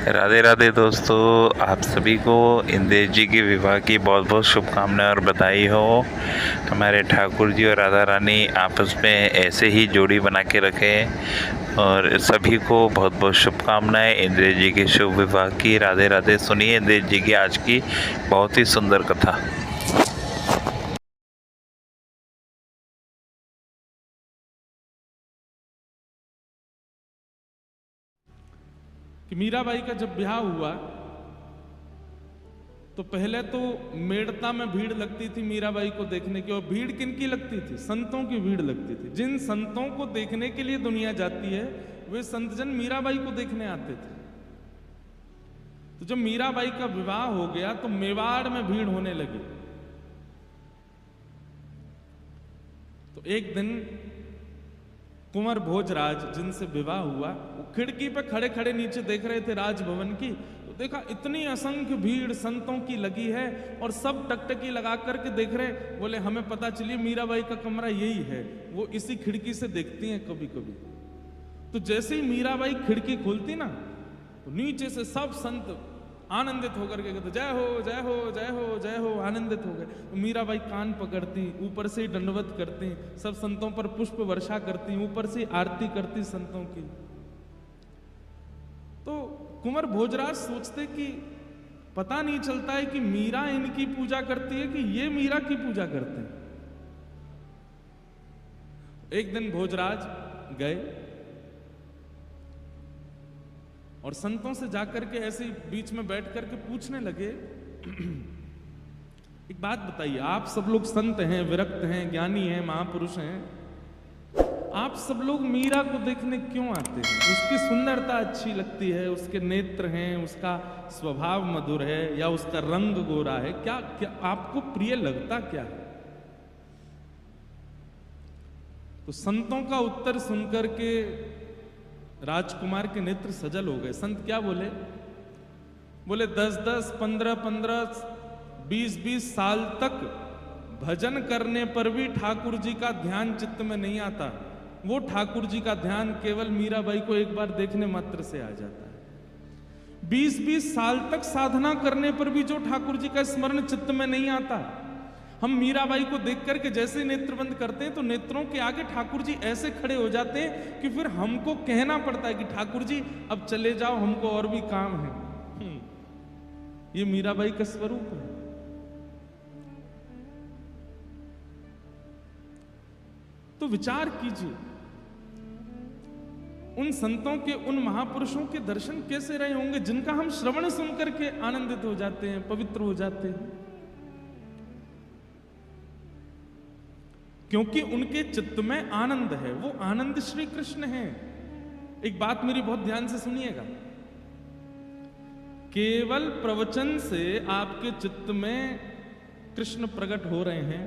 राधे राधे दोस्तों, आप सभी को इंद्रेश जी के विवाह की बहुत बहुत शुभकामनाएं और बधाई हो। हमारे ठाकुर जी और राधा रानी आपस में ऐसे ही जोड़ी बना के रखें और सभी को बहुत बहुत शुभकामनाएं इंद्रेश जी के शुभ विवाह की। राधे राधे। सुनिए इंद्रेश जी की आज की बहुत ही सुंदर कथा। कि मीराबाई का जब ब्याह हुआ तो पहले तो मेड़ता में भीड़ लगती थी मीराबाई को देखने की। और भीड़ किनकी लगती थी? संतों की भीड़ लगती थी। जिन संतों को देखने के लिए दुनिया जाती है वे संतजन मीराबाई को देखने आते थे। तो जब मीराबाई का विवाह हो गया तो मेवाड़ में भीड़ होने लगी। तो एक दिन कुंवर भोजराज जिनसे विवाह हुआ वो खिड़की पे खड़े खड़े नीचे देख रहे थे राजभवन की। तो देखा इतनी असंख्य भीड़ संतों की लगी है और सब टकटकी लगा करके देख रहे। बोले हमें पता चलिए मीराबाई का कमरा यही है। वो इसी खिड़की से देखती हैं कभी कभी। तो जैसे ही मीराबाई खिड़की खोलती ना तो नीचे से सब संत आनंदित होकर के कहते जय हो जय हो जय हो जय हो, आनंदित हो गए। तो मीराबाई कान पकड़ती, ऊपर से दंडवत करती, सब संतों पर पुष्प वर्षा करती, ऊपर से आरती करती संतों की। तो कुंवर भोजराज सोचते कि पता नहीं चलता है कि मीरा इनकी पूजा करती है कि ये मीरा की पूजा करते हैं। एक दिन भोजराज गए और संतों से जाकर के ऐसे बीच में बैठ करके पूछने लगे एक बात बताइए, आप सब लोग संत हैं, विरक्त हैं, ज्ञानी हैं, महापुरुष हैं, आप सब लोग मीरा को देखने क्यों आते हैं? उसकी सुंदरता अच्छी लगती है, उसके नेत्र हैं, उसका स्वभाव मधुर है या उसका रंग गोरा है, क्या क्या आपको प्रिय लगता क्या है? तो संतों का उत्तर सुनकर के राजकुमार के नेत्र सजल हो गए। संत क्या बोले? बोले 10-10, 15-15, 20-20 साल तक भजन करने पर भी ठाकुर जी का ध्यान चित्त में नहीं आता। वो ठाकुर जी का ध्यान केवल मीराबाई को एक बार देखने मात्र से आ जाता है। 20-20 साल तक साधना करने पर भी जो ठाकुर जी का स्मरण चित्त में नहीं आता। हम मीराबाई को देख करके जैसे नेत्र बंद करते हैं तो नेत्रों के आगे ठाकुर जी ऐसे खड़े हो जाते हैं कि फिर हमको कहना पड़ता है कि ठाकुर जी अब चले जाओ, हमको और भी काम है। ये मीराबाई का स्वरूप है। तो विचार कीजिए उन संतों के, उन महापुरुषों के दर्शन कैसे रहे होंगे जिनका हम श्रवण सुनकर के आनंदित हो जाते हैं, पवित्र हो जाते हैं, क्योंकि उनके चित्त में आनंद है। वो आनंद श्री कृष्ण है। एक बात मेरी बहुत ध्यान से सुनिएगा, केवल प्रवचन से आपके चित्त में कृष्ण प्रकट हो रहे हैं,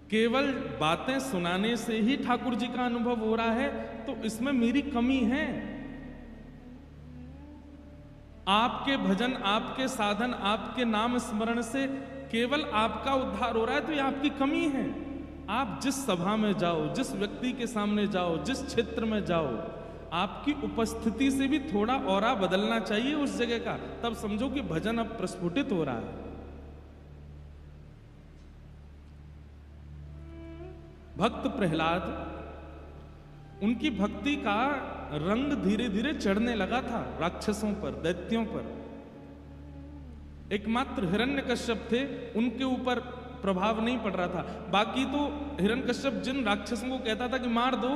केवल बातें सुनाने से ही ठाकुर जी का अनुभव हो रहा है, तो इसमें मेरी कमी है। आपके भजन, आपके साधन, आपके नाम स्मरण से केवल आपका उद्धार हो रहा है तो ये आपकी कमी है। आप जिस सभा में जाओ, जिस व्यक्ति के सामने जाओ, जिस क्षेत्र में जाओ, आपकी उपस्थिति से भी थोड़ा औरा बदलना चाहिए उस जगह का, तब समझो कि भजन अब प्रस्फुटित हो रहा है। भक्त प्रहलाद, उनकी भक्ति का रंग धीरे धीरे चढ़ने लगा था राक्षसों पर, दैत्यों पर। एकमात्र हिरण्यकश्यप थे, उनके ऊपर प्रभाव नहीं पड़ रहा था। बाकी तो हिरण्यकश्यप जिन राक्षसों को कहता था कि मार दो,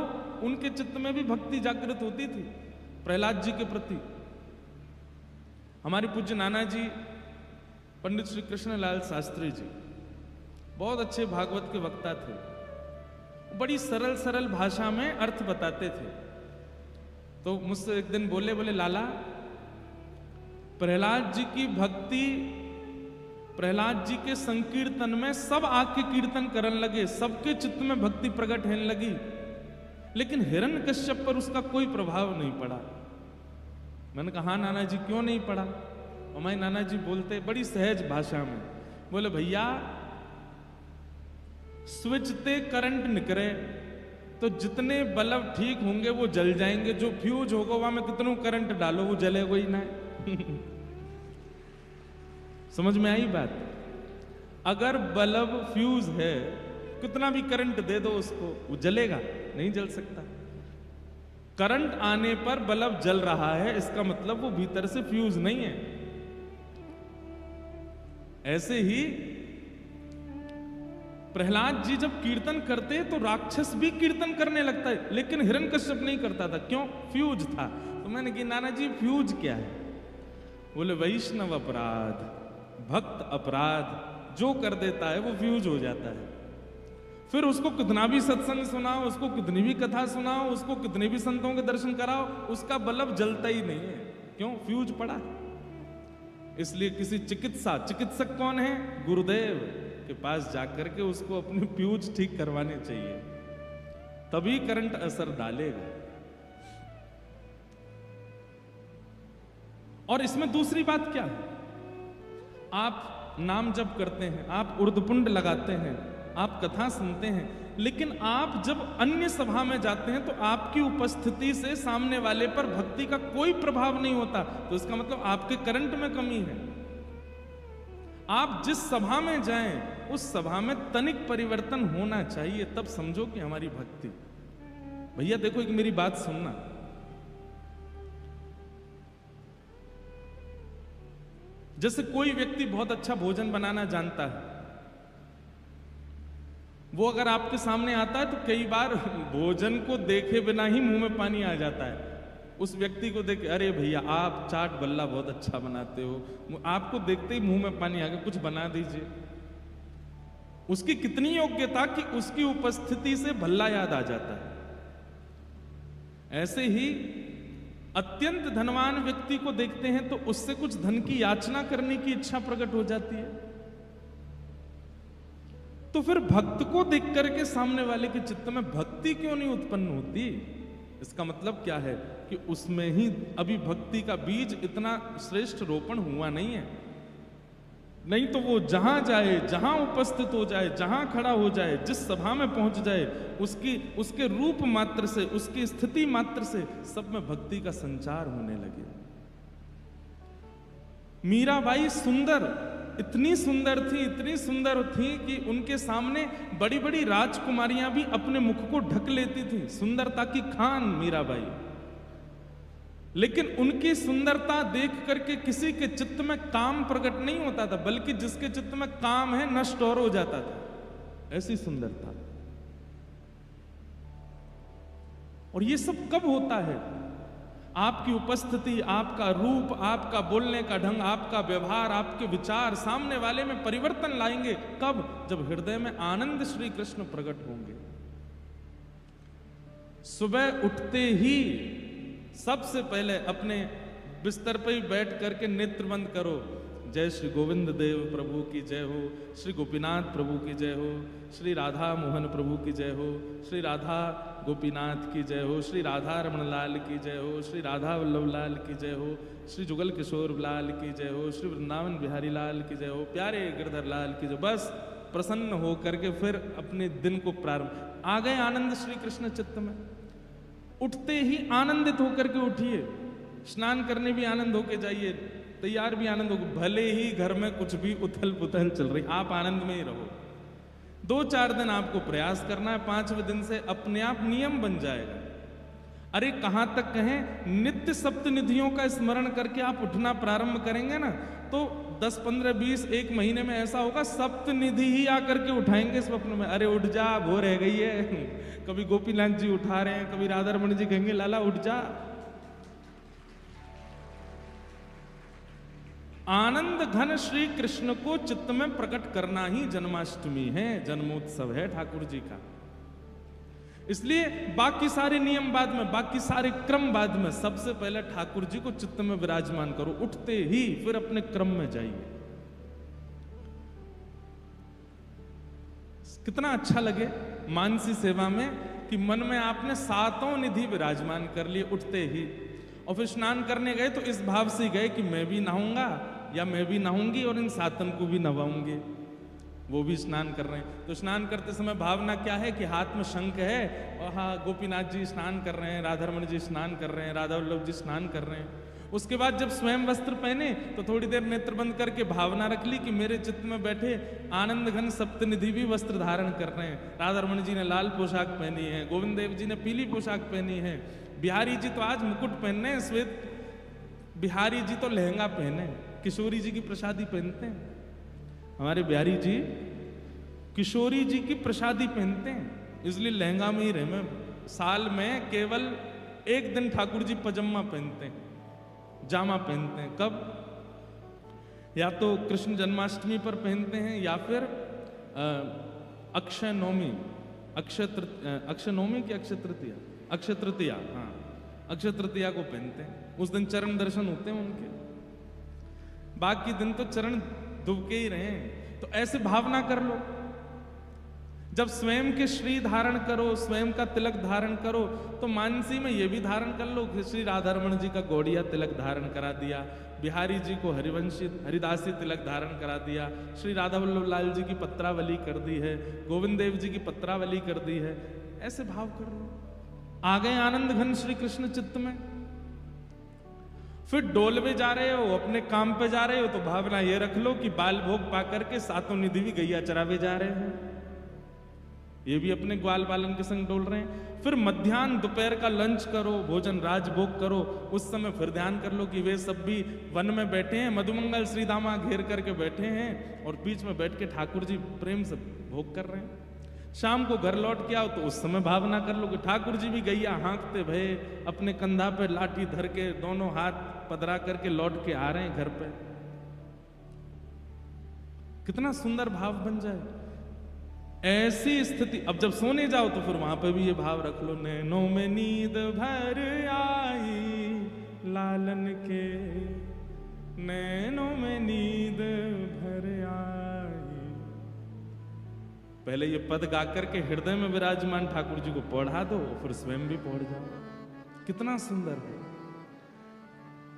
उनके चित्त में भी भक्ति जागृत होती थी प्रहलाद जी के प्रति। हमारे पूज्य नाना जी पंडित श्री कृष्णलाल शास्त्री जी बहुत अच्छे भागवत के वक्ता थे। बड़ी सरल सरल भाषा में अर्थ बताते थे। तो मुझसे एक दिन बोले लाला, प्रहलाद जी की भक्ति, प्रहलाद जी के संकीर्तन में सब आके कीर्तन करने लगे, सबके चित्त में भक्ति प्रकट होने लगी, लेकिन हिरण्यकश्यप पर उसका कोई प्रभाव नहीं पड़ा। मैंने कहा नाना जी क्यों नहीं पड़ा? और हमारे नाना जी बोलते बड़ी सहज भाषा में, बोले भैया स्विच ते करंट निकले तो जितने बल्ब ठीक होंगे वो जल जाएंगे, जो फ्यूज होगा वहां में कितनों करंट डालो वो जलेगा ही ना। समझ में आई बात? अगर बल्ब फ्यूज है, कितना भी करंट दे दो उसको, वो जलेगा नहीं, जल सकता। करंट आने पर बल्ब जल रहा है, इसका मतलब वो भीतर से फ्यूज नहीं है। ऐसे ही प्रहलाद जी जब कीर्तन करते तो राक्षस भी कीर्तन करने लगता है, लेकिन हिरण्यकश्यप नहीं करता था। क्यों? फ्यूज था। तो मैंने कहा नाना जी फ्यूज क्या है? बोले वैष्णव अपराध, भक्त अपराध जो कर देता है वो फ्यूज हो जाता है। फिर उसको कितना भी सत्संग सुनाओ, उसको कितनी भी कथा सुनाओ, उसको कितने भी संतों के दर्शन कराओ, उसका बल्ब जलता ही नहीं है। क्यों? फ्यूज पड़ा। इसलिए किसी चिकित्सक कौन है? गुरुदेव के पास जाकर के उसको अपने फ्यूज ठीक करवाने चाहिए, तभी करंट असर डालेगा। और इसमें दूसरी बात क्या है? आप नाम जप करते हैं, आप उर्दपुंड लगाते हैं, आप कथा सुनते हैं, लेकिन आप जब अन्य सभा में जाते हैं तो आपकी उपस्थिति से सामने वाले पर भक्ति का कोई प्रभाव नहीं होता, तो इसका मतलब आपके करंट में कमी है। आप जिस सभा में जाएं उस सभा में तनिक परिवर्तन होना चाहिए, तब समझो कि हमारी भक्ति। भैया देखो, एक मेरी बात सुनना। जैसे कोई व्यक्ति बहुत अच्छा भोजन बनाना जानता है, वो अगर आपके सामने आता है तो कई बार भोजन को देखे बिना ही मुंह में पानी आ जाता है। उस व्यक्ति को देख, अरे भैया आप चाट बल्ला बहुत अच्छा बनाते हो, आपको देखते ही मुंह में पानी आ गया, कुछ बना दीजिए। उसकी कितनी योग्यता कि उसकी उपस्थिति से भल्ला याद आ जाता है। ऐसे ही अत्यंत धनवान व्यक्ति को देखते हैं तो उससे कुछ धन की याचना करने की इच्छा प्रकट हो जाती है। तो फिर भक्त को देख करके सामने वाले के चित्त में भक्ति क्यों नहीं उत्पन्न होती? इसका मतलब क्या है कि उसमें ही अभी भक्ति का बीज इतना श्रेष्ठ रोपण हुआ नहीं है। नहीं तो वो जहां जाए, जहां उपस्थित हो जाए, जहां खड़ा हो जाए, जिस सभा में पहुंच जाए, उसके रूप मात्र से, उसकी स्थिति मात्र से सब में भक्ति का संचार होने लगे। मीराबाई सुंदर, इतनी सुंदर थी कि उनके सामने बड़ी बड़ी राजकुमारियां भी अपने मुख को ढक लेती थी। सुंदरता की खान मीराबाई। लेकिन उनकी सुंदरता देख करके किसी के चित्त में काम प्रकट नहीं होता था, बल्कि जिसके चित्त में काम है नष्ट और हो जाता था। ऐसी सुंदरता। और ये सब कब होता है? आपकी उपस्थिति, आपका रूप, आपका बोलने का ढंग, आपका व्यवहार, आपके विचार सामने वाले में परिवर्तन लाएंगे। कब? जब हृदय में आनंद श्री कृष्ण प्रकट होंगे। सुबह उठते ही सबसे पहले अपने बिस्तर पर ही बैठ करके नेत्र बंद करो। जय श्री गोविंद देव प्रभु की जय हो, श्री गोपीनाथ प्रभु की जय हो, श्री राधा मोहन प्रभु की जय हो, श्री राधा गोपीनाथ की जय हो, श्री राधा रमण लाल की जय हो, श्री राधा वल्लभ लाल की जय हो, श्री जुगल किशोर लाल की जय हो, श्री वृंदावन बिहारी लाल की जय हो, प्यारे गिरधर लाल की जय। बस प्रसन्न हो करके फिर अपने दिन को प्रारंभ। आ गए आनंद श्री कृष्ण चित्त में। उठते ही आनंदित होकर के उठिए। स्नान करने भी आनंद होके जाइए, तैयार भी आनंद हो। भले ही घर में कुछ भी उथल पुथल चल रही, आप आनंद में ही रहो। 2-4 दिन आपको प्रयास करना है, 5वें दिन से अपने आप नियम बन जाएगा। अरे कहां तक कहें, नित्य सप्तनिधियों का स्मरण करके आप उठना प्रारंभ करेंगे ना, तो 10, 15, 20, 1 महीने में ऐसा होगा सप्तनिधि ही आकर के उठाएंगे स्वप्न में। अरे उठ जा, वो रह गई है। कभी गोपीनाथ जी उठा रहे हैं, कभी राधा रमण जी कहेंगे लाला उठ जा। आनंद घन श्री कृष्ण को चित्त में प्रकट करना ही जन्माष्टमी है, जन्मोत्सव है ठाकुर जी का। इसलिए बाकी सारे नियम बाद में, बाकी सारे क्रम बाद में, सबसे पहले ठाकुर जी को चित्त में विराजमान करो। उठते ही फिर अपने क्रम में जाइए। कितना अच्छा लगे मानसी सेवा में कि मन में आपने 7 निधि विराजमान कर लिए उठते ही। और फिर स्नान करने गए तो इस भाव से गए कि मैं भी नहाऊंगा या मैं भी नहाऊंगी और इन 7 को भी नवाऊंगी। वो भी स्नान कर रहे हैं। तो स्नान करते समय भावना क्या है कि हाथ में शंख है और हाँ गोपीनाथ जी स्नान कर रहे हैं, राधारमण जी स्नान कर रहे हैं, राधा वल्लभ जी स्नान कर रहे हैं। उसके बाद जब स्वयं वस्त्र पहने तो थोड़ी देर नेत्र बंद करके भावना रख ली कि मेरे चित्त में बैठे आनंद घन सप्तनिधि भी वस्त्र धारण कर रहे हैं। राधारमण जी ने लाल पोशाक पहनी है, गोविंद देव जी ने पीली पोशाक पहनी है, बिहारी जी तो आज मुकुट पहनने हैं, श्वेत बिहारी जी तो लहंगा पहने, किशोरी जी की प्रसादी पहनते हैं। हमारे बिहारी जी किशोरी जी की प्रसादी पहनते हैं, इसलिए लहंगा में ही रहे। मैं साल में केवल एक दिन ठाकुर जी पजामा पहनते हैं, जामा पहनते हैं। कब? या तो कृष्ण जन्माष्टमी पर पहनते हैं या फिर अक्षय नवमी, अक्षय नवमी की अक्षय तृतीया, अक्षय तृतीया, हाँ अक्षय तृतीया को पहनते हैं। उस दिन चरण दर्शन होते हैं उनके, बाकी दिन तो चरण दुबके ही रहे हैं। तो ऐसे भावना कर लो, जब स्वयं के श्री धारण करो, स्वयं का तिलक धारण करो, तो मानसी में ये भी धारण कर लो कि श्री राधारमण जी का गौड़िया तिलक धारण करा दिया, बिहारी जी को हरिवंशी हरिदासी तिलक धारण करा दिया, श्री राधा वल्लभ लाल जी की पत्रावली कर दी है, गोविंद देव जी की पत्रावली कर दी है। ऐसे भाव कर लो, आ गए आनंद घन श्री कृष्ण चित्त में। फिर डोलवे जा रहे हो, अपने काम पे जा रहे हो, तो भावना ये रख लो कि बाल भोग पा करके सातों निधि भी गैया चरावे जा रहे हैं, ये भी अपने ग्वाल बालन के संग डोल रहे हैं। फिर मध्याह्न दोपहर का लंच करो, भोजन राजभोग करो, उस समय फिर ध्यान कर लो कि वे सब भी वन में बैठे हैं, मधुमंगल श्री दामा घेर करके बैठे हैं और बीच में बैठ के ठाकुर जी प्रेम से भोग कर रहे हैं। शाम को घर लौट के आओ तो उस समय भावना कर लो कि ठाकुर जी भी गैया हाँकते भये अपने कंधा पे लाठी धर के दोनों हाथ पधरा करके लौट के आ रहे हैं घर पे। कितना सुंदर भाव बन जाए ऐसी स्थिति। अब जब सोने जाओ तो फिर वहां पे भी ये भाव रख लो, नैनों में नींद भर आई लालन के, नैनों में नींद भर आई। पहले ये पद गा करके हृदय में विराजमान ठाकुर जी को पढ़ा दो, फिर स्वयं भी पढ़ जाओ। कितना सुंदर है,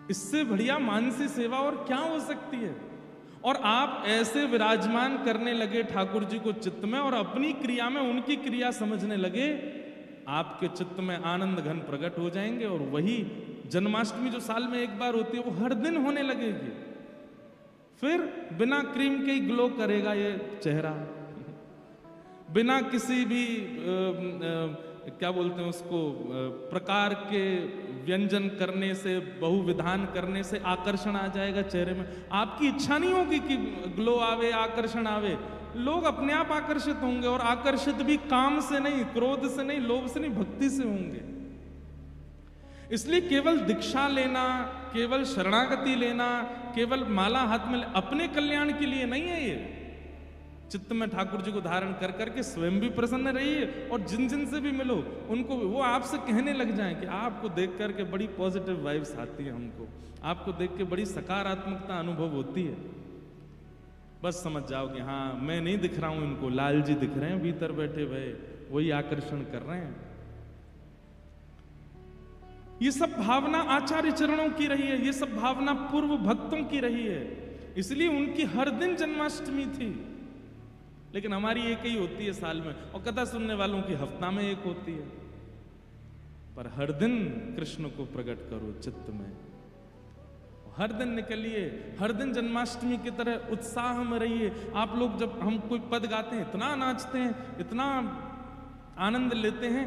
इससे बढ़िया मानसी सेवा और क्या हो सकती है। और आप ऐसे विराजमान करने लगे ठाकुर जी को चित्त में और अपनी क्रिया में उनकी क्रिया समझने लगे, आपके चित्त में आनंद घन प्रकट हो जाएंगे। और वही जन्माष्टमी जो साल में एक बार होती है वो हर दिन होने लगेगी। फिर बिना क्रीम के ही ग्लो करेगा ये चेहरा, बिना किसी भी क्या बोलते हैं उसको प्रकार के व्यंजन करने से, बहुविधान करने से आकर्षण आ जाएगा चेहरे में। आपकी इच्छा नहीं होगी कि ग्लो आवे, आकर्षण आवे, लोग अपने आप आकर्षित होंगे। और आकर्षित भी काम से नहीं, क्रोध से नहीं, लोभ से नहीं, भक्ति से होंगे। इसलिए केवल दीक्षा लेना, केवल शरणागति लेना, केवल माला हाथ में अपने कल्याण के लिए नहीं है। ये चित्त में ठाकुर जी को धारण कर करके स्वयं भी प्रसन्न रहिए और जिन जिन से भी मिलो उनको वो आपसे कहने लग जाएं कि आपको देख करके बड़ी पॉजिटिव वाइब्स आती है, हमको आपको देख के बड़ी सकारात्मकता अनुभव होती है। बस समझ जाओ कि हाँ मैं नहीं दिख रहा हूं इनको, लाल जी दिख रहे हैं भीतर बैठे हुए, वही आकर्षण कर रहे हैं। ये सब भावना आचार्य चरणों की रही है, ये सब भावना पूर्व भक्तों की रही है, इसलिए उनकी हर दिन जन्माष्टमी थी। लेकिन हमारी एक ही होती है साल में, और कथा सुनने वालों की हफ्ता में एक होती है। पर हर दिन कृष्ण को प्रकट करो चित्त में, हर दिन निकलिए, हर दिन जन्माष्टमी की तरह उत्साह में रहिए। आप लोग जब हम कोई पद गाते हैं इतना नाचते हैं, इतना आनंद लेते हैं,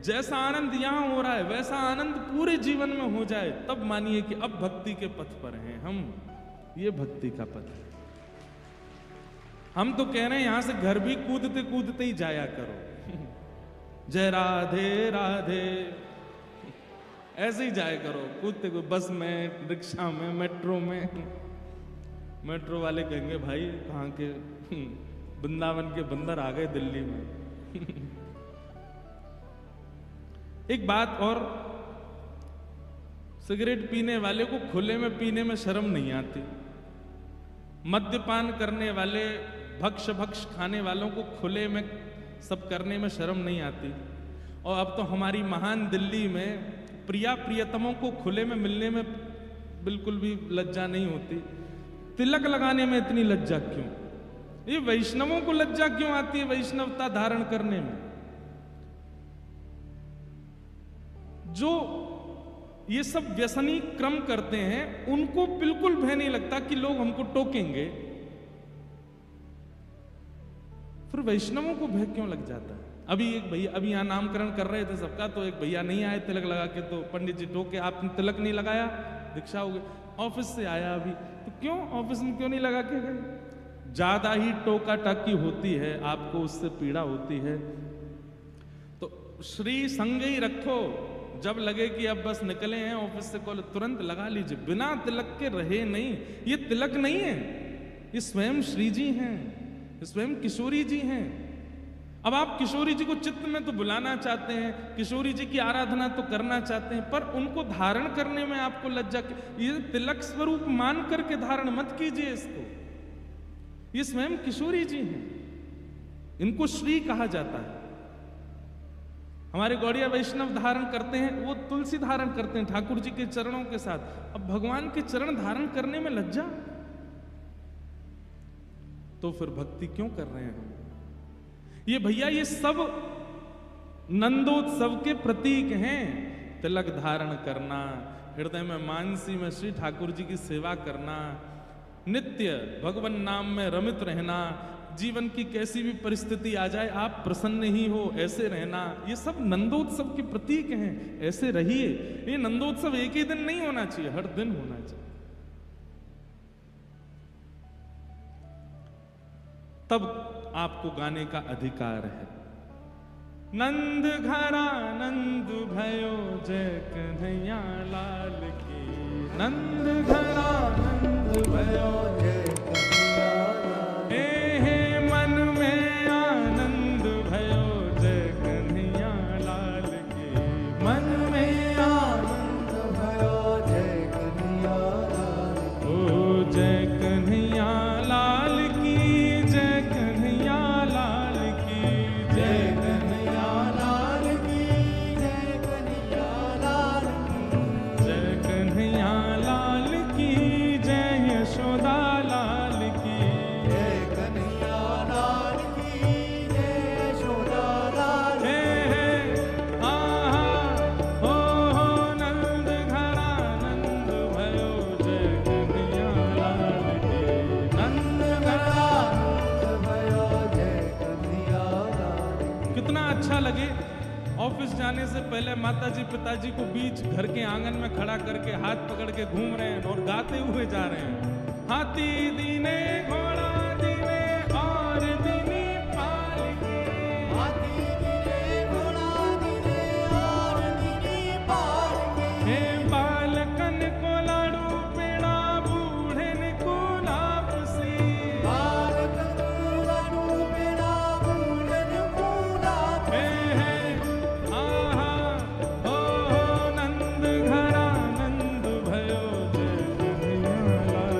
जैसा आनंद यहां हो रहा है वैसा आनंद पूरे जीवन में हो जाए, तब मानिए कि अब भक्ति के पथ पर हैं हम। ये भक्ति का पथ है। हम तो कह रहे हैं यहां से घर भी कूदते कूदते ही जाया करो, जय राधे राधे, ऐसे ही जाया करो कूदते कूदते, बस में, रिक्शा में, मेट्रो में। मेट्रो वाले कहेंगे भाई कहाँ के वृंदावन के बंदर आ गए दिल्ली में। एक बात और, सिगरेट पीने वाले को खुले में पीने में शर्म नहीं आती, मद्यपान करने वाले, भक्ष खाने वालों को खुले में सब करने में शर्म नहीं आती। और अब तो हमारी महान दिल्ली में प्रिया प्रियतमों को खुले में मिलने में बिल्कुल भी लज्जा नहीं होती। तिलक लगाने में इतनी लज्जा क्यों? ये वैष्णवों को लज्जा क्यों आती है वैष्णवता धारण करने में? जो ये सब व्यसनी क्रम करते हैं उनको बिल्कुल भय नहीं लगता कि लोग हमको टोकेंगे, फिर वैष्णवों को भय क्यों लग जाता है? अभी एक भैया, अभी यहां नामकरण कर रहे थे सबका, तो एक भैया नहीं आए तिलक लगा के, तो पंडित जी टोके, आपने तिलक नहीं लगाया, दीक्षा हो गई। ऑफिस से आया अभी, तो क्यों ऑफिस में क्यों नहीं लगा के गए? ज्यादा ही टोका टाकी होती है, आपको उससे पीड़ा होती है। तो श्री संग ही रखो, जब लगे कि अब बस निकले हैं ऑफिस से कॉलेज, तुरंत लगा लीजिए, बिना तिलक के रहे नहीं। ये तिलक नहीं है, ये स्वयं श्री जी हैं, स्वयं किशोरी जी हैं। अब आप किशोरी जी को चित्त में तो बुलाना चाहते हैं, किशोरी जी की आराधना तो करना चाहते हैं, पर उनको धारण करने में आपको लज्जा। ये तिलक स्वरूप मान करके धारण मत कीजिए इसको। ये स्वयं किशोरी जी हैं, इनको श्री कहा जाता है। हमारे गौड़िया वैष्णव धारण करते हैं, वो तुलसी धारण करते हैं ठाकुर जी के चरणों के साथ। अब भगवान के चरण धारण करने में लज्जा, तो फिर भक्ति क्यों कर रहे हैं हम? ये भैया ये सब नंदोत्सव के प्रतीक हैं। तिलक धारण करना, हृदय में मानसी में श्री ठाकुर जी की सेवा करना, नित्य भगवान नाम में रमित रहना, जीवन की कैसी भी परिस्थिति आ जाए आप प्रसन्न ही हो ऐसे रहना, ये सब नंदोत्सव के प्रतीक हैं। ऐसे रहिए। ये नंदोत्सव एक ही दिन नहीं होना चाहिए, हर दिन होना चाहिए। तब आपको गाने का अधिकार है। नंद घरा नंद भयो जय कन्हैया लाल की, नंद घरा नंद भयो जय कन्हैया लाल। हे मन में आनंद भयो जय कन्हैया लाल की, मन में आनंद भयो जय कन्हैया लाल। ओ जय कन्हैया लाल की, जय कन्हैया लाल की, जय कन्हैया लाल की, जय कन्हैया लाल की, जय कन्हैया लाल की, जय यशोदा लाल की, जय कन्हैया लाल की, जय यशोदा लाल। हे हा हो नंद घरा नंद भयो जय कन्हैया लाल की, नंद घरा नंद भयो जय कन्हैया लाल की। कितना अच्छा लगे ऑफिस जाने से पहले माताजी पिताजी को बीच घर के आंगन में खड़ा करके हाथ पकड़ के घूम रहे हैं और गाते हुए जा रहे हैं। हाथी दीने घोड़ा दीने और दीनी पालकी, हाथी दीने घोड़ा दीने और दीनी पालकी। हे बालकन को लाडू पेड़ा बूढ़न को लापसी, बालकन को लाडू पेड़ा बूढ़न को लापसी। नंद घरा नंद भयो जय कन्हैया लाल,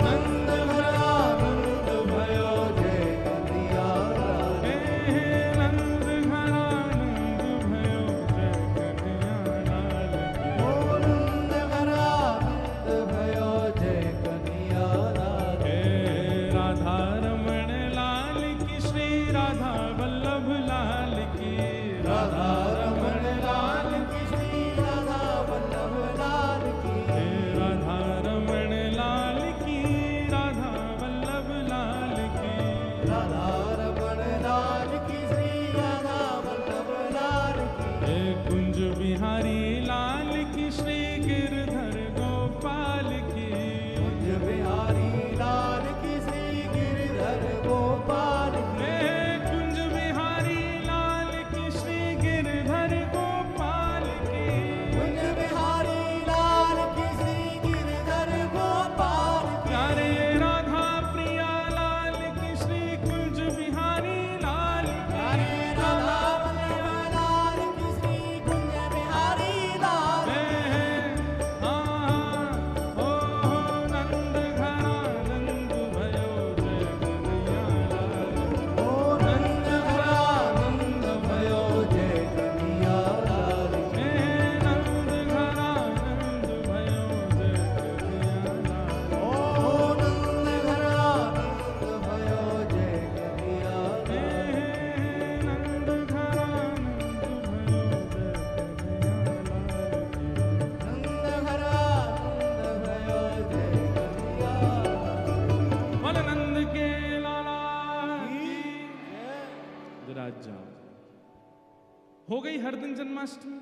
नंद घरा नंद भयो जय कन्हैया लाल। हे नंद घरा नंद भयो जय कन्हैया लाल की, ओ नंद घरा नंद भयो जय कन्हैया लाल। हे राधा रमण लाल की, श्री राधा वल्लभ लाल की, राधा रमण लाल की, श्री राधा वल्लभ लाल की, हे राधा रमण लाल की, राधा वल्लभ लाल की, राधा रमण लाल की, श्री राधा वल्लभ लाल की, हे कुंज बिहारी लाल की, श्री गिरधर गोपाल की, कुंज बिहारी लाल की, श्री गिरधर गोपाल की, हे कुंज बिहारी लाल की, श्री गिरधर रात जाओ। हो गई हर दिन जन्माष्टमी।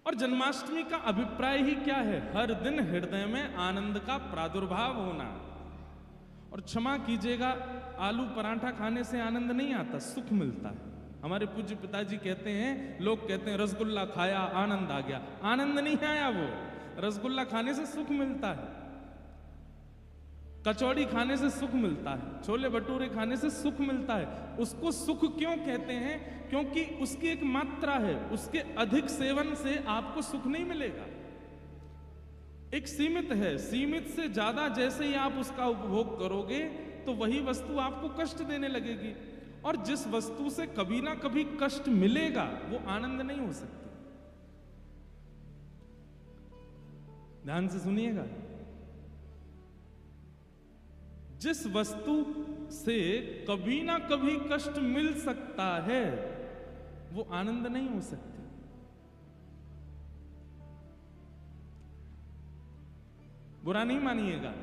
और जन्माष्टमी का अभिप्राय ही क्या है? हर दिन हृदय में आनंद का प्रादुर्भाव होना। और क्षमा कीजिएगा, आलू पराठा खाने से आनंद नहीं आता, सुख मिलता है। हमारे पूज्य पिताजी कहते हैं, लोग कहते हैं रसगुल्ला खाया आनंद आ गया। आनंद नहीं आया, वो रसगुल्ला खाने से सुख मिलता है, कचौड़ी खाने से सुख मिलता है, छोले भटूरे खाने से सुख मिलता है। उसको सुख क्यों कहते हैं? क्योंकि उसकी एक मात्रा है, उसके अधिक सेवन से आपको सुख नहीं मिलेगा। एक सीमित है, सीमित से ज्यादा जैसे ही आप उसका उपभोग करोगे तो वही वस्तु आपको कष्ट देने लगेगी। और जिस वस्तु से कभी ना कभी कष्ट मिलेगा वो आनंद नहीं हो सकती। ध्यान से सुनिएगा, जिस वस्तु से कभी ना कभी कष्ट मिल सकता है वो आनंद नहीं हो सकती। बुरा नहीं मानिएगा,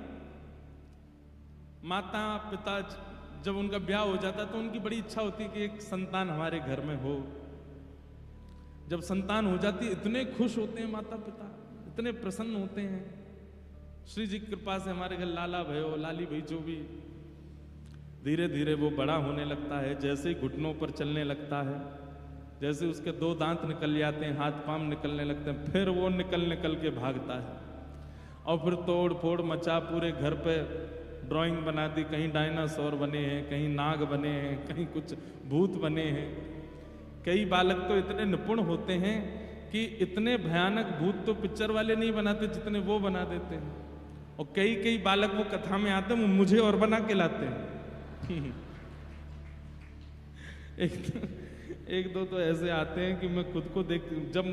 माता पिता जब उनका ब्याह हो जाता है तो उनकी बड़ी इच्छा होती है कि एक संतान हमारे घर में हो। जब संतान हो जाती है इतने खुश होते हैं माता पिता, इतने प्रसन्न होते हैं। श्री जी की कृपा से हमारे घर लाला भयो, लाली भाई जो भी, धीरे धीरे वो बड़ा होने लगता है। जैसे ही घुटनों पर चलने लगता है, जैसे उसके 2 दांत निकल जाते हैं, हाथ पांव निकलने लगते हैं, फिर वो निकल के भागता है। और फिर तोड़ फोड़ मचा, पूरे घर पे ड्राइंग बना दी, कहीं डायनासोर बने हैं, कहीं नाग बने हैं, कहीं कुछ भूत बने हैं। कई बालक तो इतने निपुण होते हैं कि इतने भयानक भूत तो पिक्चर वाले नहीं बनाते जितने वो बना देते हैं। और कई बालक वो कथा में आते हैं, वो मुझे और बना के लाते हैं। एक दो तो ऐसे आते हैं कि मैं खुद को देख, जब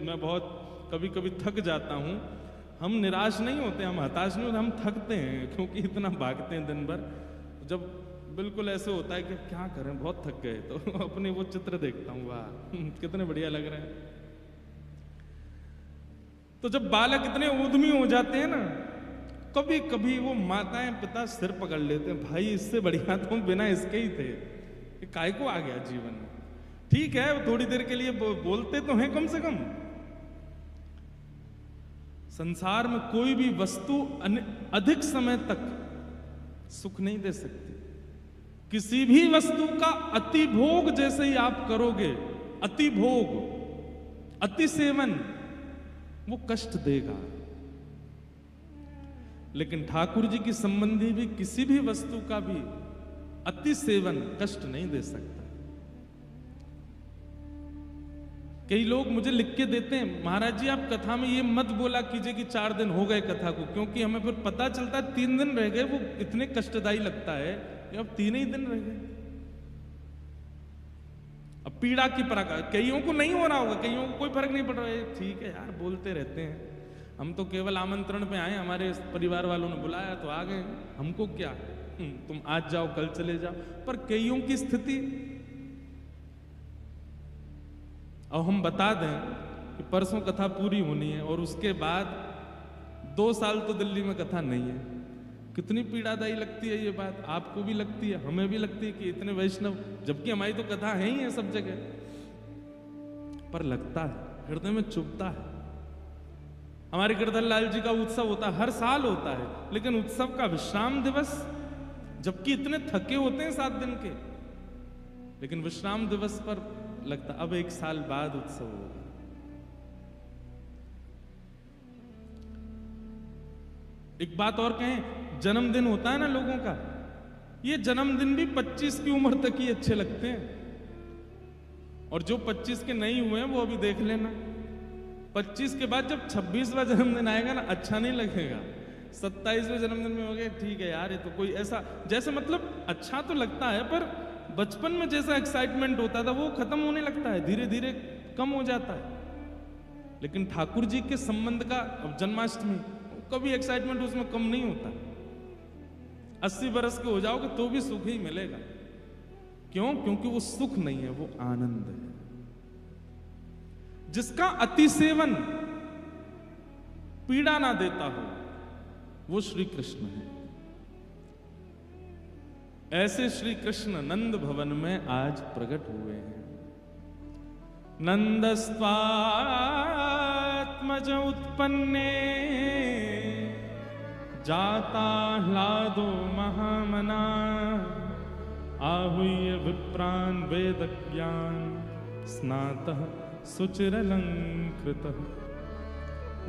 मैं बहुत कभी कभी थक जाता हूँ, हम निराश नहीं होते, हम हताश नहीं होते, हम थकते हैं क्योंकि इतना भागते हैं दिन भर। जब बिल्कुल ऐसे होता है कि क्या करें, बहुत थक गए, तो अपने वो चित्र देखता हूँ, वाह कितने बढ़िया लग रहे हैं। तो जब बालक इतने उद्यमी हो जाते हैं ना, कभी कभी वो माताएं पिता सिर पकड़ लेते हैं, भाई इससे बढ़िया तो बिना इसके ही थे, काय को आ गया जीवन में। ठीक है, थोड़ी देर के लिए बोलते तो हैं कम से कम। संसार में कोई भी वस्तु अधिक समय तक सुख नहीं दे सकती। किसी भी वस्तु का अति भोग जैसे ही आप करोगे, अति भोग, अति सेवन, वो कष्ट देगा। लेकिन ठाकुर जी की संबंधी भी किसी भी वस्तु का भी अति सेवन कष्ट नहीं दे सकता। कई लोग मुझे लिख के देते हैं, महाराज जी आप कथा में ये मत बोला कीजिए कि 4 दिन हो गए कथा को, क्योंकि हमें फिर पता चलता है 3 दिन रह गए, वो इतने कष्टदायी लगता है कि अब 3 ही दिन रह गए। अब पीड़ा की पराका, कईयों को नहीं हो रहा होगा, कईयों को कोई फर्क नहीं पड़ रहा है, ठीक है यार बोलते रहते हैं, हम तो केवल आमंत्रण पे आए, हमारे परिवार वालों ने बुलाया तो आ गए, हमको क्या, तुम आज जाओ कल चले जाओ। पर कईयों की स्थिति, और हम बता दें कि परसों कथा पूरी होनी है और उसके बाद 2 साल तो दिल्ली में कथा नहीं है। कितनी पीड़ादायी लगती है ये बात, आपको भी लगती है, हमें भी लगती है कि इतने वैष्णव, जबकि हमारी तो कथा है ही है सब जगह, पर लगता है, हृदय में चुभता है। हमारे गिरधर लाल जी का उत्सव होता है, हर साल होता है, लेकिन उत्सव का विश्राम दिवस, जबकि इतने थके होते हैं 7 दिन के, लेकिन विश्राम दिवस पर लगता अब 1 साल बाद उत्सव होगा। एक बात और कहें, जन्मदिन होता है ना लोगों का, ये जन्मदिन भी 25 की उम्र तक ही अच्छे लगते हैं, और जो 25 के नहीं हुए हैं वो अभी देख लेना, 25 के बाद जब 26वां जन्मदिन आएगा ना, अच्छा नहीं लगेगा। 27वें जन्मदिन में हो गए, ठीक है यार ये तो कोई ऐसा, जैसे मतलब अच्छा तो लगता है, पर बचपन में जैसा एक्साइटमेंट होता था वो खत्म होने लगता है, धीरे धीरे कम हो जाता है। लेकिन ठाकुर जी के संबंध का, अब जन्माष्टमी, कभी एक्साइटमेंट उसमें कम नहीं होता। 80 बरस के हो जाओगे तो भी सुख ही मिलेगा। क्यों? क्योंकि वो सुख नहीं है, वो आनंद है। जिसका अति सेवन पीड़ा ना देता हो वो श्री कृष्ण है। ऐसे श्री कृष्ण नंद भवन में आज प्रकट हुए हैं। नंदस्त्वात्मज उत्पन्ने जाता ह्लादो महामना आहूय विप्रान् वेदज्ञान स्नातः सुचिरलंकृतः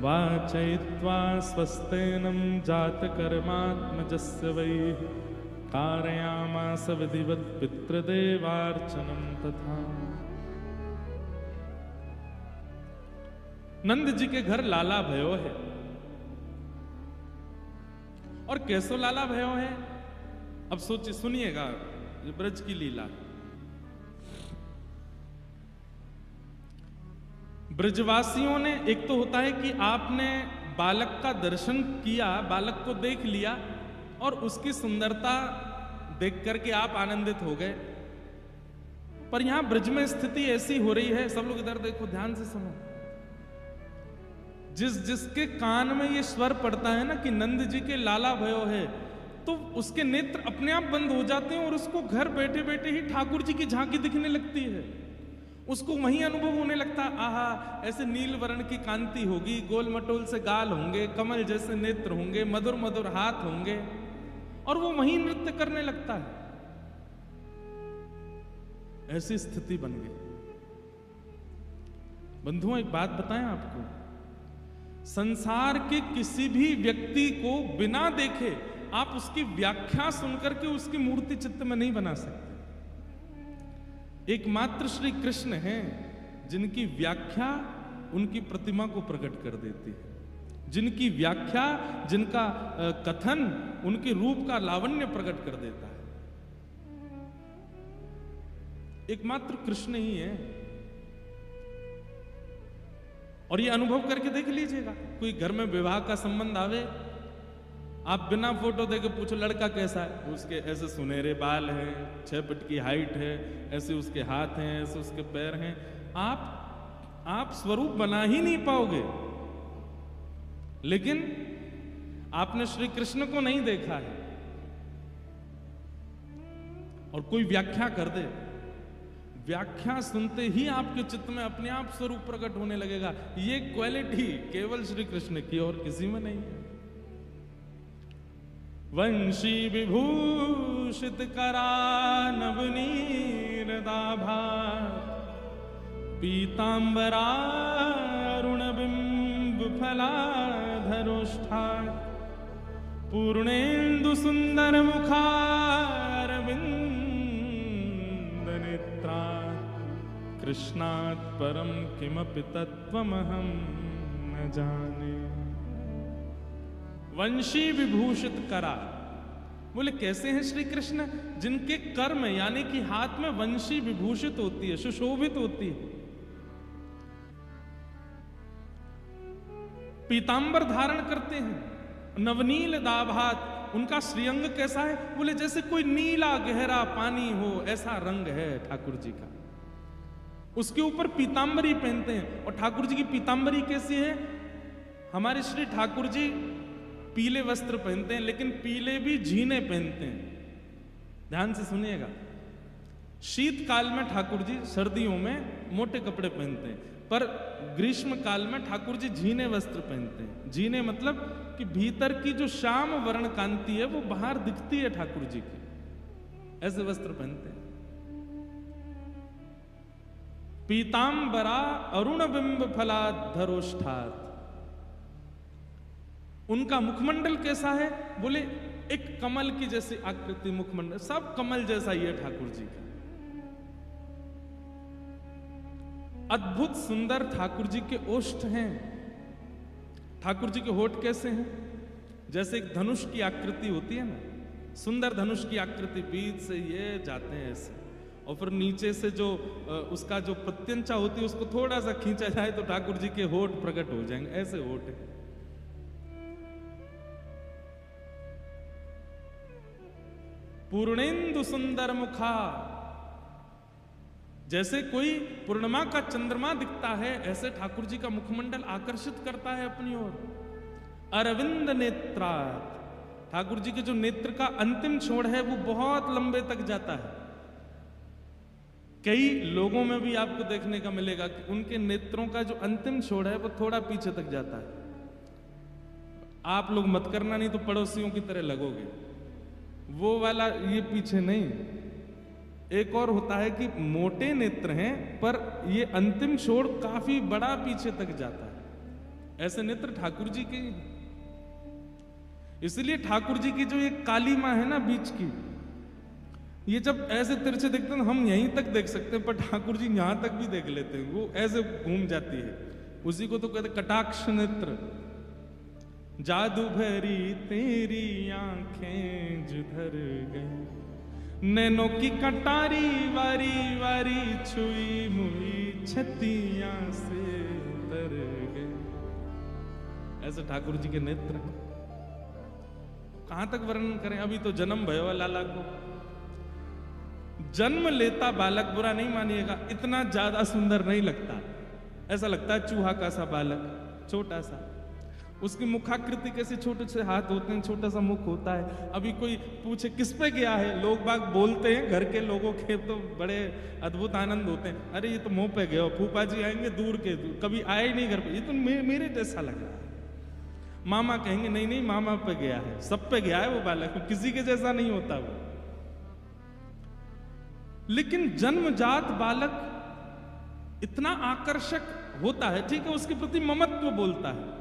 वाचयित्वा स्वस्तेनं जातकर्मात्मजस्य वै कारयामास विधिवत् पितृदेवार्चनं तथा। नंद जी के घर लाला भयो है। और कैसो लाला भयो है, अब सोचिए, सुनिएगा ये ब्रज की लीला। ब्रजवासियों ने, एक तो होता है कि आपने बालक का दर्शन किया, बालक को देख लिया और उसकी सुंदरता देख करके आप आनंदित हो गए। पर यहां ब्रज में स्थिति ऐसी हो रही है, सब लोग इधर देखो, ध्यान से सुनो। जिसके कान में ये स्वर पड़ता है ना कि नंद जी के लाला भयो है, तो उसके नेत्र अपने आप बंद हो जाते हैं और उसको घर बैठे बैठे ही ठाकुर जी की झांकी दिखने लगती है। उसको वही अनुभव होने लगता, आहा ऐसे नील वर्ण की कांति होगी, गोल मटोल से गाल होंगे, कमल जैसे नेत्र होंगे, मधुर मधुर हाथ होंगे, और वो वही नृत्य करने लगता है। ऐसी स्थिति बन गई। बंधुओं, एक बात बताएं आपको, संसार के किसी भी व्यक्ति को बिना देखे आप उसकी व्याख्या सुनकर के उसकी मूर्ति चित्त में नहीं बना सकते। एकमात्र श्री कृष्ण हैं जिनकी व्याख्या उनकी प्रतिमा को प्रकट कर देती है, जिनकी व्याख्या, जिनका कथन उनके रूप का लावण्य प्रकट कर देता है। एकमात्र कृष्ण ही है। और ये अनुभव करके देख लीजिएगा, कोई घर में विवाह का संबंध आवे, आप बिना फोटो देके पूछो लड़का कैसा है, उसके ऐसे सुनहरे बाल हैं, 6 फीट की हाइट है, ऐसे उसके हाथ हैं, ऐसे उसके पैर हैं, आप स्वरूप बना ही नहीं पाओगे। लेकिन आपने श्री कृष्ण को नहीं देखा है और कोई व्याख्या कर दे, व्याख्या सुनते ही आपके चित्त में अपने आप स्वरूप प्रकट होने लगेगा। ये क्वालिटी केवल श्री कृष्ण की और किसी में नहीं है। वंशी विभूषित करा नवनीरदाभा पीतांबरारुण बिंब फलाधरोष्ठा पूर्णेन्दु सुंदर मुखारविंद नेत्रा कृष्णात् परम किमपि तत्त्वमहं न जाने। वंशी विभूषित करा, बोले कैसे हैं श्री कृष्ण, जिनके कर में यानी कि हाथ में वंशी विभूषित होती है, सुशोभित होती है, पीतांबर धारण करते हैं, नवनील दाभात, उनका श्रीअंग कैसा है, बोले जैसे कोई नीला गहरा पानी हो ऐसा रंग है ठाकुर जी का। उसके ऊपर पीतांबरी पहनते हैं, और ठाकुर जी की पीतांबरी कैसी है, हमारे श्री ठाकुर जी पीले वस्त्र पहनते हैं, लेकिन पीले भी झीने पहनते हैं। ध्यान से सुनिएगा, शीतकाल में ठाकुर जी सर्दियों में मोटे कपड़े पहनते हैं, पर ग्रीष्म काल में ठाकुर जी झीने वस्त्र पहनते हैं। झीने मतलब कि भीतर की जो श्याम वर्ण कांति है वो बाहर दिखती है ठाकुर जी की, ऐसे वस्त्र पहनते हैं। पीतांबरा अरुण बिंब फलाधरोष्ठात्, उनका मुखमंडल कैसा है, बोले एक कमल की जैसी आकृति मुखमंडल, सब कमल जैसा ही है ठाकुर जी का। अद्भुत सुंदर ठाकुर जी के ओष्ठ हैं। ठाकुर जी के होठ कैसे हैं, जैसे एक धनुष की आकृति होती है ना, सुंदर धनुष की आकृति, बीच से ये जाते हैं ऐसे, और फिर नीचे से जो उसका जो प्रत्यंचा होती है उसको थोड़ा सा खींचा जाए तो ठाकुर जी के होठ प्रकट हो जाएंगे, ऐसे होठ है। पूर्णेन्दु सुंदर मुखा, जैसे कोई पूर्णिमा का चंद्रमा दिखता है ऐसे ठाकुर जी का मुखमंडल आकर्षित करता है अपनी ओर। अरविंद नेत्रा, ठाकुर जी के जो नेत्र का अंतिम छोड़ है वो बहुत लंबे तक जाता है। कई लोगों में भी आपको देखने का मिलेगा कि उनके नेत्रों का जो अंतिम छोड़ है वो थोड़ा पीछे तक जाता है। आप लोग मत करना, नहीं तो पड़ोसियों की तरह लगोगे। वो वाला ये पीछे नहीं। एक और होता है कि मोटे नेत्र हैं पर ये अंतिम छोड़ काफी बड़ा पीछे तक जाता है। ऐसे नेत्र ठाकुर जी के। इसलिए ठाकुर जी की जो ये काली मां है ना बीच की, ये जब ऐसे तिरछे देखते हैं हम यहीं तक देख सकते हैं, पर ठाकुर जी यहां तक भी देख लेते हैं। वो ऐसे घूम जाती है। उसी को तो कहते कटाक्ष नेत्र। जादू भरी तेरी आंखें जिधर गई, नैनों की कटारी वारी वारी छुई मुई छतियां से उतर गए। ऐसे ठाकुर जी के नेत्र हैं। कहां तक वर्णन करें, अभी तो जन्म भयो लाला को। जन्म लेता बालक, बुरा नहीं मानिएगा, इतना ज्यादा सुंदर नहीं लगता। ऐसा लगता है चूहा का सा बालक, छोटा सा। उसकी मुखाकृति कैसे, छोटे से हाथ होते हैं, छोटा सा मुख होता है। अभी कोई पूछे किस पे गया है, लोग बाग बोलते हैं, घर के लोगों के तो बड़े अद्भुत आनंद होते हैं। अरे ये तो मुंह पे गया, फूफा जी आएंगे दूर के, कभी आए ही नहीं घर पे, ये तो मेरे जैसा लग रहा है। मामा कहेंगे नहीं नहीं मामा पे गया है, सब पे गया है वो बालक, किसी के जैसा नहीं होता वो। लेकिन जन्मजात बालक इतना आकर्षक होता है, ठीक है, उसके प्रति ममत्व बोलता है।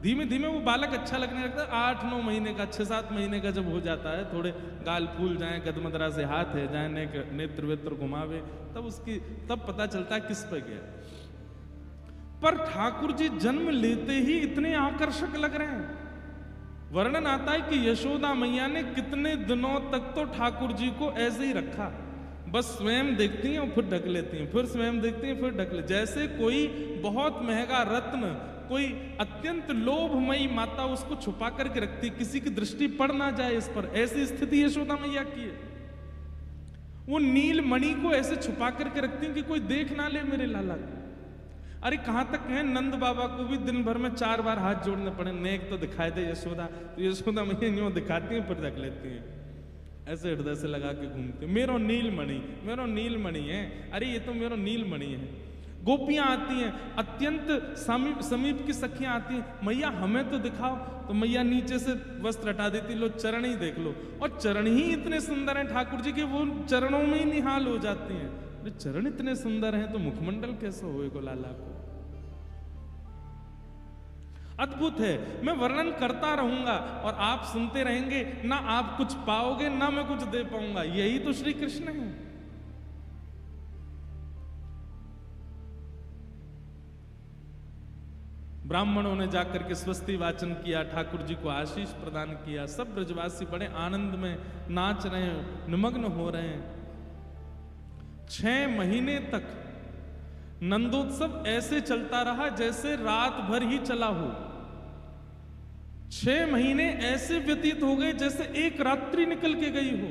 धीमे धीमे वो बालक अच्छा लगने लगता है। 8-9 महीने का, 6-7 महीने का जब हो जाता है, थोड़े गाल फूल जाए, गदमदरा से हाथ है जाए, नेत्र वेत्र घुमावे, तब पता चलता है किस पे गया। पर ठाकुर जी जन्म लेते ही इतने आकर्षक लग रहे हैं। वर्णन आता है कि यशोदा मैया ने कितने दिनों तक तो ठाकुर जी को ऐसे ही रखा। बस स्वयं देखती हैं और फिर ढक लेती हैं, फिर स्वयं देखती हैं फिर ढक ले, जैसे कोई बहुत महंगा रत्न, कोई अत्यंत लोभमयी माता उसको छुपा करके रखती, किसी की दृष्टि पड़ ना जाए इस पर। ऐसी स्थिति यशोदा मैया की है। वो नील मणि को ऐसे छुपा करके रखती हैं कि कोई देख ना ले मेरे लाला को। अरे कहां तक है, नंद बाबा को भी दिन भर में 4 बार हाथ जोड़ने पड़े, नेक तो दिखाई दे यशोदा, तो यशोदा मैया यूं दिखाती हैं फिर रख लेती हैं, ऐसे हृदय से लगा के घूमते, मेरो नीलमणि, मेरो नीलमणि है, अरे ये तो मेरो नीलमणि है। गोपियां आती हैं, अत्यंत समीप की सखियां आती हैं, मैया हमें तो दिखाओ, तो मैया नीचे से वस्त्र हटा देती, लो चरण ही देख लो। और चरण ही इतने सुंदर हैं ठाकुर जी के, वो चरणों में ही निहाल हो जाती हैं। अरे चरण इतने सुंदर हैं तो मुखमंडल कैसे होएगा लाला को। अद्भुत है। मैं वर्णन करता रहूंगा और आप सुनते रहेंगे, ना आप कुछ पाओगे ना मैं कुछ दे पाऊंगा। यही तो श्री कृष्ण है। ब्राह्मणों ने जाकर के स्वस्ति वाचन किया, ठाकुर जी को आशीष प्रदान किया। सब ब्रजवासी बड़े आनंद में नाच रहे हैं, निमग्न हो रहे हैं। 6 महीने तक नंदोत्सव ऐसे चलता रहा जैसे रात भर ही चला हो। 6 महीने ऐसे व्यतीत हो गए जैसे एक रात्रि निकल के गई हो।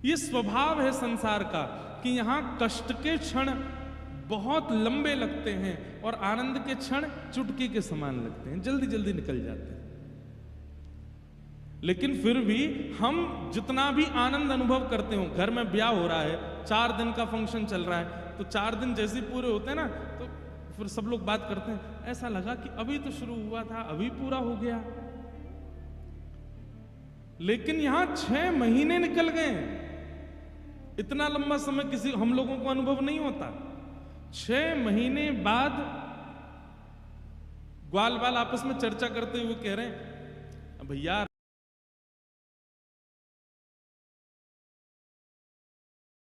ये स्वभाव है संसार का कि यहां कष्ट के क्षण बहुत लंबे लगते हैं और आनंद के क्षण चुटकी के समान लगते हैं, जल्दी जल्दी निकल जाते हैं। लेकिन फिर भी हम जितना भी आनंद अनुभव करते हो, घर में ब्याह हो रहा है, 4 दिन का फंक्शन चल रहा है, तो 4 दिन जैसे पूरे होते हैं ना, तो फिर सब लोग बात करते हैं, ऐसा लगा कि अभी तो शुरू हुआ था, अभी पूरा हो गया। लेकिन यहां 6 महीने निकल गए। इतना लंबा समय किसी हम लोगों को अनुभव नहीं होता। 6 महीने बाद ग्वाल बाल आपस में चर्चा करते हुए कह रहे हैं, भैया